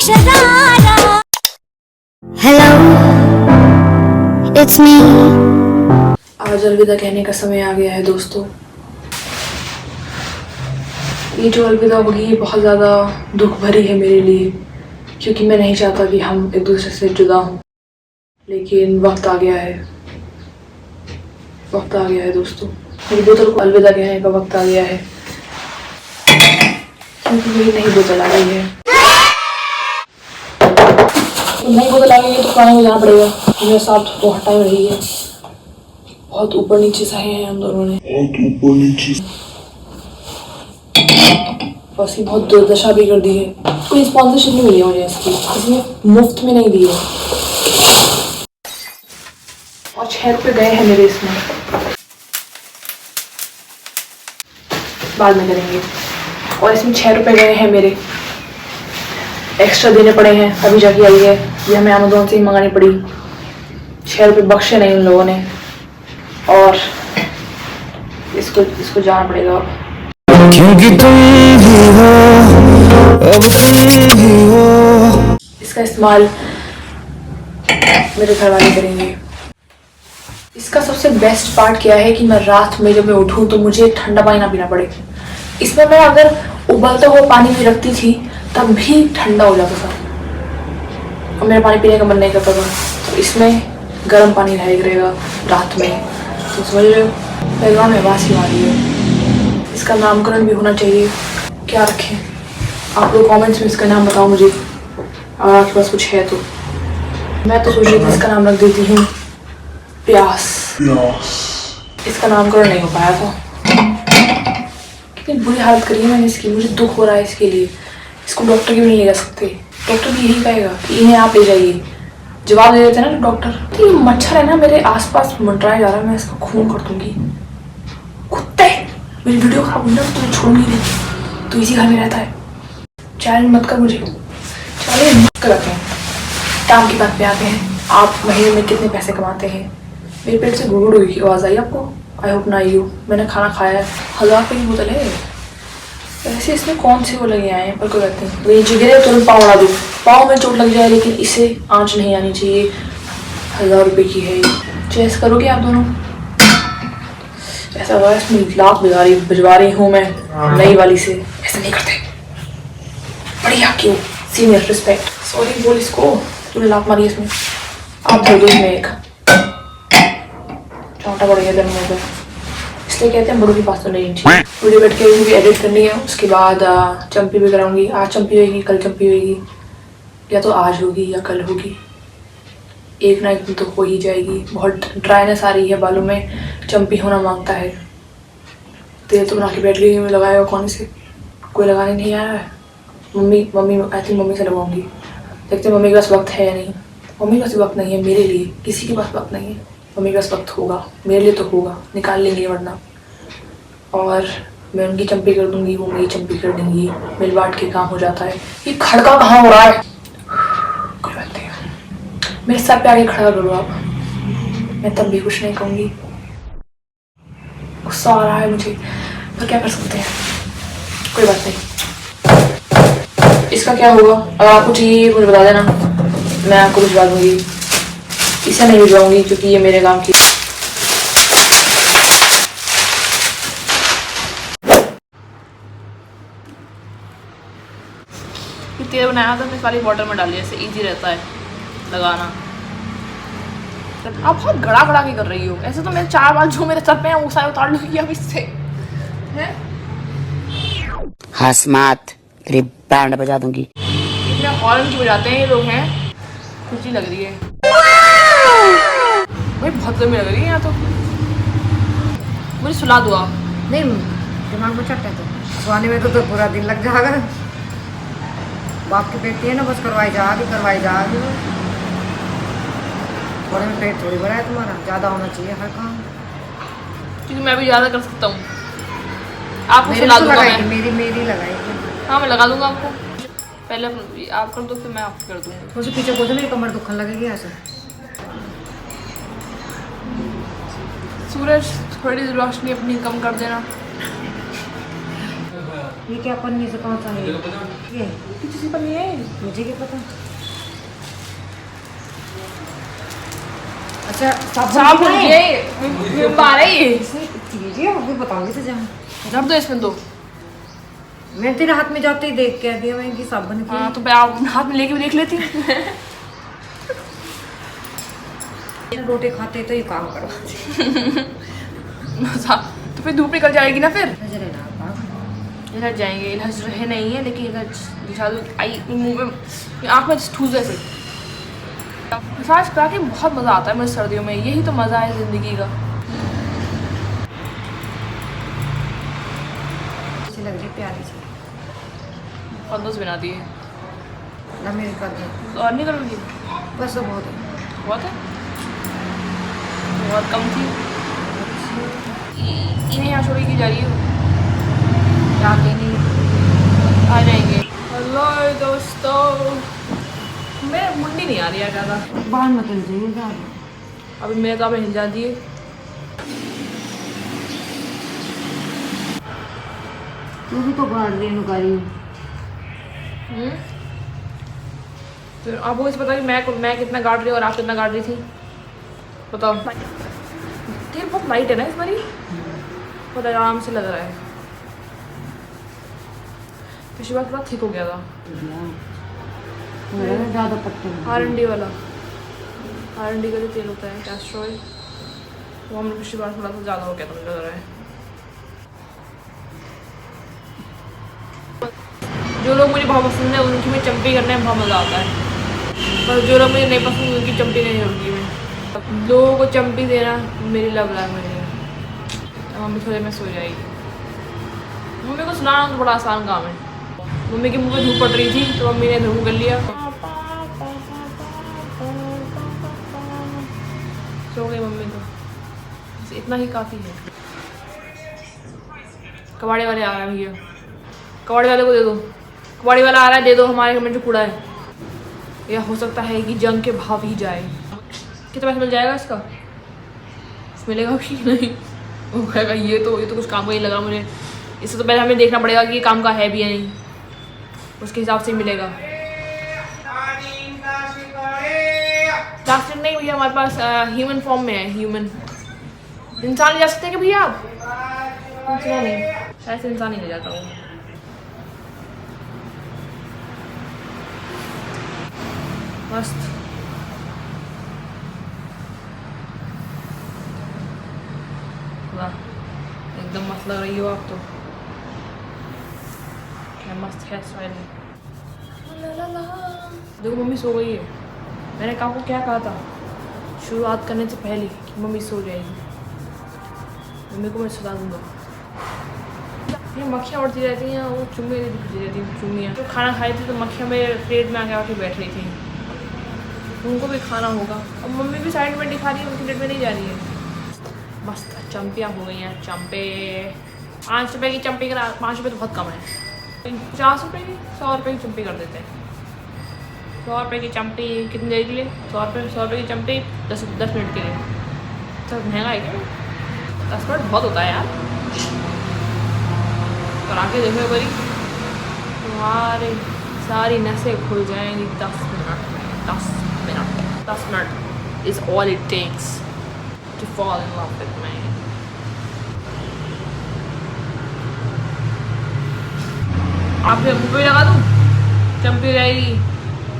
Hello it's me. आज अलविदा कहने का समय आ गया है दोस्तों। ये जो अलविदा होगी ये बहुत ज़्यादा दुख भरी है मेरे लिए, क्योंकि मैं नहीं चाहता कि हम एक दूसरे से जुदा हों, लेकिन वक्त आ गया है, वक्त आ गया है दोस्तों। मेरी बोतल को अलविदा कहने का वक्त आ गया है, क्योंकि मेरी नई बोतल आ गई है। तो नई बोतल आ गई है तो पुराने को जाना पड़ेगा। मेरे साथ बहुत टाइम रही है, बहुत ऊपर नीचे सहे हैं हम दोनों ने, बहुत ऊपर नीचे, और इसकी बहुत दुर्दशा भी कर दी है। कोई स्पॉन्सरशिप नहीं मिली है मुझे इसकी, इसमें मुफ्त में नहीं दी है। और 6 रुपये गए हैं मेरे इसमें, बाद में करेंगे। और इसमें 6 रुपये गए हैं मेरे, एक्स्ट्रा देने पड़े हैं, अभी जाके आई है, ये हमें अमेज़न से ही मंगानी पड़ी। 6 रुपये बख्शे नहीं उन लोगों ने, और इसको जाना पड़ेगा क्योंकि तुम ही हो, अब तुम ही हो। इसका इस्तेमाल मेरे घर वाले करेंगे। इसका सबसे बेस्ट पार्ट क्या है कि मैं रात में जब मैं उठूं तो मुझे ठंडा पानी ना पीना पड़े। इसमें मैं अगर उबलता हुआ पानी भी रखती थी तब भी ठंडा हो जाता था और मेरा पानी पीने का मन नहीं करता था। तो इसमें गर्म पानी रहेगा रात में, तो समझ रहे हो, पैगाम में आवाज़ ही मारी है। इसका नामकरण भी होना चाहिए, क्या रखें आप लोग कमेंट्स में इसका नाम बताओ मुझे, अगर आपके पास कुछ है तो। मैं तो सोच रही थी इसका नाम रख देती हूँ प्यास। इसका नामकरण नहीं हो पाया था, कितनी बुरी हालत करी है मैंने इसकी, मुझे दुख हो रहा है इसके लिए। इसको डॉक्टर की भी नहीं ले जा सकते, डॉक्टर भी यही कहेगा कि इन्हें आप ले जाइए, जवाब दे देते हैं ना डॉक्टर। तो ये मच्छर है ना मेरे आसपास मंडराया जा रहा है, मैं इसका खून कर दूंगी। कुत्ते, मेरी वीडियो खराब हुई ना तो तुम्हें छोड़ूंगी नहीं, तो इसी घर में रहता है। चैलेंज मत कर मुझे, चलिए मत करते हैं। काम की बात पे आते हैं, आप महीने में कितने पैसे कमाते हैं? मेरे पेट से गुड़गुड़ हुई की आवाज़ आई आपको? आई होप ना आई हो, मैंने खाना खाया है। 1000 रुपये की बोतल है। वैसे इसमें कौन से वो लगे आए हैं, पर कोई बात नहीं। वही जिगरे तुरंत पाँव उड़ा दो, पाँव में चोट लग जाए, लेकिन इसे आँच नहीं आनी चाहिए। 1000 रुपये की है ये, चेस करोगे आप दोनों? ऐसा हुआ इसमें लाख भिजवा रही हूँ मैं नई वाली से, ऐसा नहीं करते। बढ़िया, क्यों सीनियर रिस्पेक्ट। सॉरी बोल इसको, तूने लात मारी इसमें। आप धो दो इसमें एक छोटा पड़ गया दिन में, इसलिए कहते हैं बड़ों की बात तो नहीं चाहिए। वीडियो बैठ के मुझे एडिट करनी है, उसके बाद चंपी भी कराऊंगी। आज चंपी होगी, कल चंपी होगी, या तो आज होगी या कल होगी, एक ना एक दिन तो हो ही जाएगी। बहुत ड्राइनेस आ रही है बालों में, चंपी होना मांगता है। तेल तो बना के बैठ गई, मैं लगाएगा कौन से, कोई लगाने नहीं आया है। मम्मी आई थिंक मम्मी से लगाऊंगी, देखते मम्मी के पास वक्त है या नहीं। मम्मी के पास वक्त नहीं है मेरे लिए, किसी के पास वक्त नहीं है। मम्मी के पास वक्त होगा, मेरे लिए तो होगा, निकाल लेंगे वरना। और मैं उनकी चंपी कर दूंगी, वो मेरी चंपी कर देंगी, मिल बांट के काम हो जाता है। ये खड़का कहाँ हो रहा है? कोई बात नहीं, मेरे सर पे आगे खड़ा करो आप, मैं तब भी कुछ नहीं कहूँगी। गुस्सा आ रहा है मुझे, पर क्या कर सकते हैं, कोई बात नहीं। इसका क्या होगा, अगर आपको चाहिए मुझे बता देना, मैं आपको भिजवा दूंगी। इसे नहीं भिजवाऊंगी क्योंकि ये मेरे काम की। तेल बनाया था, मैं सारी वाटर में डाली, ऐसे इजी रहता है लगाना। आप बहुत गड़ा गड़ा के कर रही हो, ऐसे तो मेरे 4 बाल जो मेरे सर पे हैं वो सारे उतार लूंगी अब इससे, हैं? हंस मत, तेरी बैंड बजा दूंगी। इतने हॉर्न क्यों बजाते हैं ये लोग, हैं? खुशी लग रही है भाई, बहुत गर्मी लग रही है यहाँ तो। मुझे सुला दो आप। नहीं, दिमाग में चट है तो सुहाने में तो पूरा दिन लग जाएगा। बाप की बेटी है ना, बस करवाई जाएगी। थोड़े में पेट थोड़ी बड़ा है तुम्हारा, ज़्यादा होना चाहिए हर काम, क्योंकि मैं भी ज़्यादा कर सकता हूँ। आपको सुला दूंगा मैं। मेरी लगाएगी। हाँ मैं लगा दूंगा आपको, पहले आप कर दो फिर मैं आपको कर दूंगी। मुझे पीछे बोझो, मेरी कमर दुखने लगेगी ऐसे। सूरज थोड़ी रोशनी अपनी कम कर देना। ये क्या पन्नी से कौन सा है? ये किसी पर नहीं है। मुझे क्या पता। अच्छा साफ हो गया मारा ये चीज है, अभी बताऊंगी तो जहाँ रख दो इसमें दो। मैं तेरे हाथ में जाते ही देख के दिया मैं कि साबुन की। हाँ तो मैं आप हाथ में लेके भी देख लेती रोटी खाते तो ये काम करवाते। तो फिर धूप निकल जाएगी ना फिर। नजर है ना पागल। इधर जाएंगे, इधर है नहीं है लेकिन इधर दिखा दो। आई मुंह में आँख में ठूस जैसे। मसाज करा के बहुत मज़ा आता है मुझे सर्दियों में, यही तो मज़ा है ज़िंदगी का। अच्छी लग रही प्यारी सी। फंदोस बना दिए ना मेरे कर दे और नहीं करूँगी। बस बहुत है। बहुत है, बहुत कम थी। इन्हें यहाँ छोड़ी की जा रही है। जाते नहीं आ जाएंगे। हेलो दोस्तों, मेरे मुंडी नहीं आ रही है ज़्यादा। बाहर मत जाइए ज़्यादा। अभी मेरे काम हिल जाती है। तू भी तो गाड़ रही है गाड़ी। तो आपको इस पता कि मैं कितना गाड़ रही हूँ और आप कितना गाड़ रही थी, बताओ। तेल बहुत लाइट है ना इस बारी, बहुत आराम से लग रहा है। पिछली बार थोड़ा थिक हो गया था। ज़्यादा पत्ते R&D वाला, R&D का जो तेल होता है कैस्टर ऑयल, वो हमने पिछली बार थोड़ा सा ज़्यादा हो गया था मुझे लग रहा है। जो लोग मुझे बहुत पसंद है उनकी मैं चंपी करने में बहुत मज़ा आता है, पर जो लोग मुझे नहीं पसंद उनकी चंपी नहीं होगी। मैं लोगों को चंपी देना मेरी लव लैंग्वेज है। मम्मी थोड़ी में सो जाएगी। मम्मी को सुनाना तो बड़ा आसान काम है। मम्मी के मुँह पे धूप पड़ रही थी तो मम्मी ने धूप कर लिया, सो गई मम्मी तो। बस इतना ही काफ़ी है। कबाड़े वाले आ रहे हैं भैया, कबाड़े वाले को दे दो। कबाड़ी वाला आ रहा है, दे दो हमारे घर में जो कूड़ा है। या हो सकता है कि जंग के भाव ही जाए। कितना पैसा मिल जाएगा इसका? मिलेगा भी नहीं। वो कहेगा ये तो कुछ काम का ही लगा मुझे। इससे तो पहले हमें देखना पड़ेगा कि ये काम का है भी या नहीं, उसके हिसाब से मिलेगा। प्लास्टिक नहीं भैया, हमारे पास ह्यूमन फॉर्म में है। ह्यूमन इंसान ले जा सकते हैं क्या भैया आप? इंसान नहीं, शायद से इंसान ही ले जाता हूँ। मस्त। वाह एकदम मस्त लग रही हो आप तो। क्या मस्त हेयर स्टाइल है। देखो मम्मी सो गई है। मैंने काम को क्या कहा था शुरुआत करने से पहले कि मम्मी सो जाएगी। मम्मी को मैं सुला दूँगा। ये मक्खियाँ उड़ती रहती हैं, वो चुम्मी दिखती रहती हैं। चुम्मियाँ जो खाना खाई थी तो मक्खियाँ मेरे पेट में आके बैठ रही थी। उनको भी खाना होगा। अब मम्मी भी साइड में दिखा रही है, उनकी प्लेट में नहीं जा रही है। मस्त चम्पियाँ हो गई हैं। चम्पे 5 रुपये की चम्पी करा। 5 रुपये तो बहुत कम है। 50 रुपये की 100 रुपये की चम्पी कर देते हैं। 100 रुपये की चम्पी कितनी देर के लिए? 100 रुपये की चम्पी 10 मिनट के लिए। तो महंगा है क्या? 10 मिनट बहुत होता है यार। करा के देखो बड़ी, तुम्हारी सारी नसें खुल जाएंगी 10 मिनट में। 10 minute 10 minute is all it takes to fall in love with me. आप मुँह पे लगा दूँ चम्पी रहेगी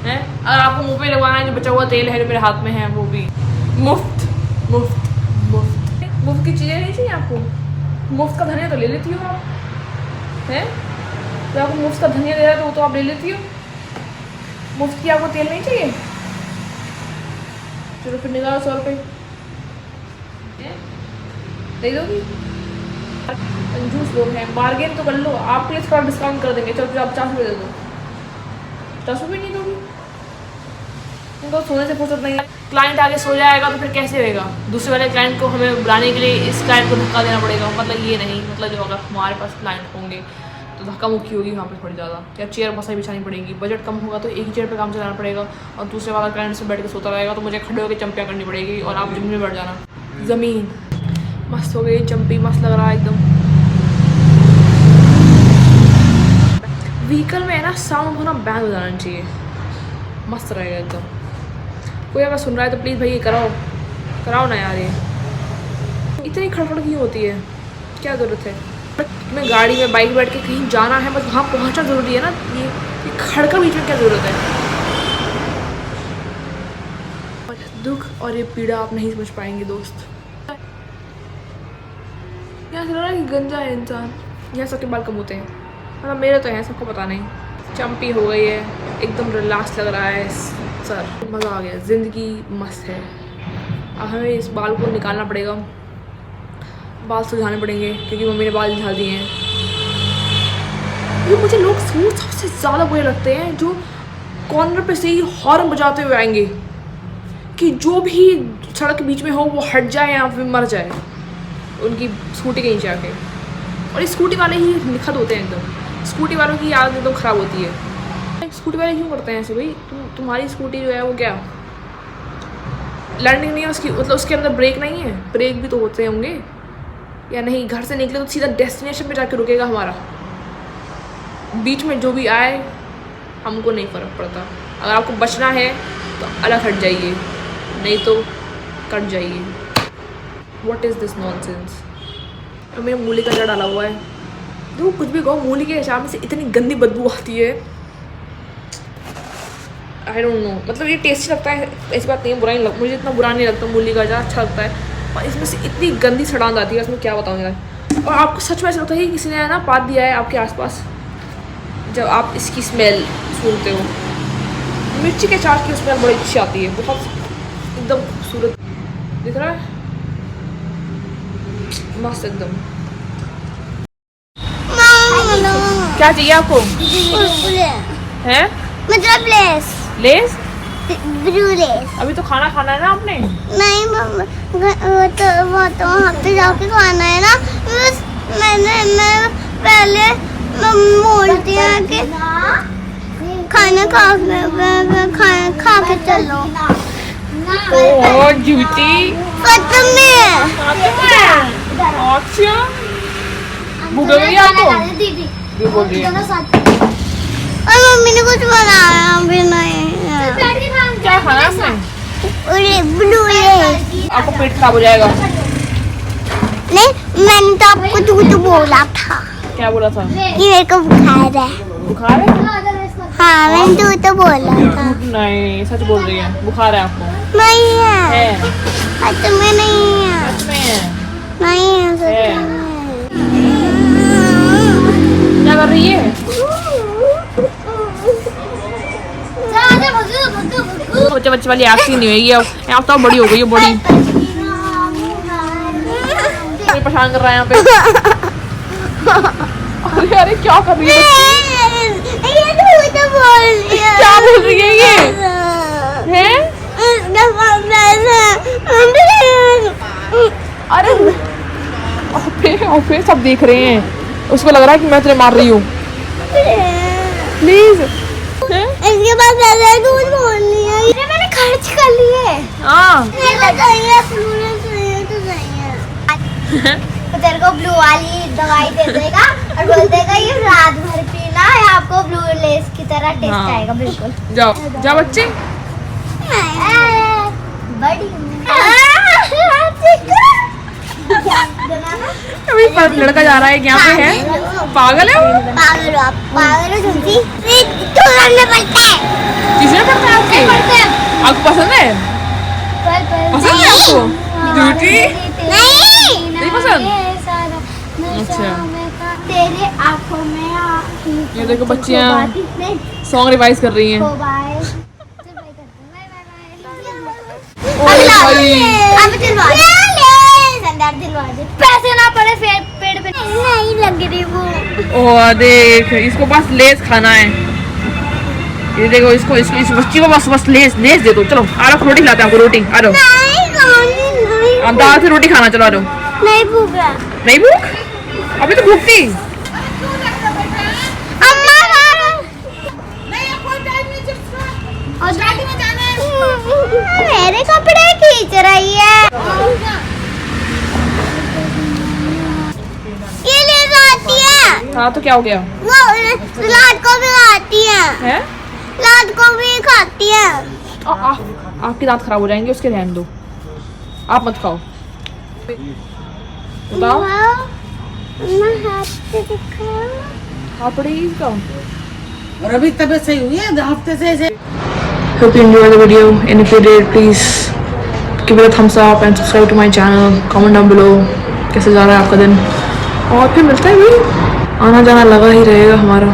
हैं? अगर आपको मुँह पे लगवाना है जो बचा हुआ तेल है जो मेरे हाथ में है वो भी मुफ्त मुफ्त मुफ्त मुफ्त की चीज़ें नहीं चाहिए आपको। मुफ्त का धनिया तो ले लेती हो आप हैं? तो आपको मुफ्त का धनिया दे रहा है तो वो तो आप ले लेती हो। मुफ्त की आपको तेल नहीं चाहिए? चलो फिर निकालो 100 रुपये दे दोगी। कंजूस लोग हैं, बार्गेन तो कर लो। आपके लिए थोड़ा डिस्काउंट कर देंगे। चलो फिर आप 50 रुपये दे दो। 50 रुपये नहीं दोगी? उनको सोने से फुर्सत नहीं है। क्लाइंट आगे सो जाएगा तो फिर कैसे होएगा? दूसरे वाले क्लाइंट को हमें बुलाने के लिए इस क्लाइंट को धक्का देना पड़ेगा। मतलब ये नहीं, मतलब जो अगर हमारे पास क्लाइंट होंगे तो धक्का मुक्की होगी वहाँ पे थोड़ी ज़्यादा, या चेयर बसाई बिछानी पड़ेगी। बजट कम होगा तो एक ही चेयर पे काम चलाना पड़ेगा और दूसरे वाला क्लाइंट से बैठ के सोता रहेगा तो मुझे खड़े होकर चंपियाँ करनी पड़ेगी और आप जिम में बैठ जाना। ज़मीन मस्त हो गई, चंपी मस्त लग रहा है एकदम। व्हीकल में है ना साउंड होना बैन हो जाना चाहिए, मस्त रहेगा एकदम। कोई अगर सुन रहा है तो प्लीज़ भाई ये कराओ ना यार। ये इतनी खड़खड़ क्यों होती है, क्या ज़रूरत है? मैं गाड़ी में बाइक बैठ के कहीं जाना है, बस वहाँ पहुँचना ज़रूरी है ना। ये खड़खड़ बीच में क्या ज़रूरत है? और दुख और ये पीड़ा आप नहीं समझ पाएंगे दोस्त। यहाँ से लग रहा है कि गंजा है इंसान, यहाँ सबके बाल कम होते हैं, मतलब मेरे तो हैं, सबको पता नहीं। चंपी हो गई है, एकदम रिलैक्स लग रहा है सर, मज़ा आ गया, ज़िंदगी मस्त है। अब हमें इस बाल को निकालना पड़ेगा, बाल सुलझाने पड़ेंगे क्योंकि मम्मी ने बाल झाड़ दिए हैं। ये मुझे लोग सूट सबसे ज़्यादा बुरे लगते हैं जो कॉर्नर पे से ही हॉर्न बजाते हुए आएंगे कि जो भी सड़क के बीच में हो वो हट जाए या फिर मर जाए उनकी स्कूटी के नीचे आके। और ये स्कूटी वाले ही निखत होते हैं एकदम, स्कूटी वालों की आदत एकदम ख़राब होती है। स्कूटी वाले क्यों करते हैं ऐसे भाई? तुम्हारी स्कूटी जो है वो क्या लर्निंग नहीं है उसकी, मतलब उसके अंदर ब्रेक नहीं है? ब्रेक भी तो होते होंगे या नहीं? घर से निकले तो सीधा डेस्टिनेशन पे जाके रुकेगा हमारा, बीच में जो भी आए हमको नहीं फ़र्क पड़ता। अगर आपको बचना है तो अलग हट जाइए, नहीं तो कट जाइए। What is this nonsense? और मेरे मूली का जड़ डाला हुआ है, देखो कुछ भी कहो मूली के हिसाब से इतनी गंदी बदबू आती है। आई डोंट नो, मतलब ये टेस्टी लगता है, ऐसी बात नहीं है, बुरा नहीं लगता मुझे, इतना बुरा नहीं लगता। मूली का अचार अच्छा लगता है, और इसमें से इतनी गंदी सड़ांध आती है, उसमें क्या बताऊँ यार। और आपको सच में ऐसा लगता है कि किसी ने ना पात दिया है आपके आसपास जब आप इसकी स्मेल सूंघते हो। मिर्ची के अचार की स्मेल बड़ी अच्छी आती है, बहुत एकदम खूबसूरत दिख रहा है, मस्त एकदम। क्या चाहिए आपको? है मतलब लेस? Blue less. अभी तो खाना है ना आपने? नहीं मम्मा, वो तो वहाँ पे जाके खाना है ना। मैं पहले बोलती हूँ कि खाना खा के चलो। ओह झूठी। सच में। अच्छा भूख लगी आपको? भी बोल रही है। और मम्मी ने कुछ बनाया भी नहीं। क्या खाना आपने? Blue less. आपको पेट खराब हो जाएगा। नहीं, मैंने तो आपको झूठ बोला था। क्या बोला था? कि मेरे को बुखार है। बुखार है? हाँ, मैंने झूठ बोला था। नहीं सच बोल रही है, बुखार है आपको? नहीं है। है? सच में नहीं है। सच में है? नहीं है सच है। में। क्या कर रही है? बच्चे वाली एक्टिंग नहीं हुई है, आप तो बड़ी हो गई है, बड़ी परेशान कर रहा है यहाँ पे। अरे अरे क्या कर रही है? ये तो बोल दिया। क्या बोल रही है ये? हैं? अरे सब देख रहे हैं, उसको लग रहा है कि मैं तुझे मार रही हूँ। प्लीज इसके बाद दूध बोलनी है। ये मैंने खर्च कर लिए। हाँ तो तेरे को ब्लू वाली दवाई दे देगा और बोल देगा ये रात भर पीना है, आपको ब्लू लेस की तरह टेस्ट हाँ। आएगा। बिल्कुल जाओ बच्चे। बड़ी अभी पर लड़का जा रहा है यहाँ पे, है पागल है वो? पागल हो आप, पागल हो झूठी। तोड़ने पड़ता है। किसने पढ़ता है आपके? आपको पसंद है? पसंद है आपको? झूठी नहीं पसंद? अच्छा तेरे आँखों में ये देखो बच्चियाँ सॉन्ग रिवाइज कर रही हैं। पैसे ना पड़े पेड़ पे नहीं लग रही वो। ओ देख, इसको बस लेस खाना है। ये देखो इसको इस बच्ची को बस लेस दे दो। चलो आ रहा, रोटी खिलाते हैं आपको, रोटी आ रहा। आप दाल से रोटी खाना, चलो आ रहा। नहीं भूख है। नहीं भूख? अभी तो भूख थी। मेरे कपड़े खींच रही है। ये ले जाती है। हाँ तो क्या हो गया वो रात को भी खाती है, है? रात को भी खाती है। आपके दांत खराब हो जाएंगे, उसके ध्यान दो, आप मत खाओ। बताओ मैं हाथ से दिखाऊं? हाँ पड़ेगी इसका। और अभी तबीयत सही हुई है हफ्ते से Hope you enjoy the video, and if you did, please give it a thumbs up and subscribe to my channel. Comment down below कैसे जा रहा है आपका दिन, और फिर मिलता है भाई, आना जाना लगा ही रहेगा हमारा।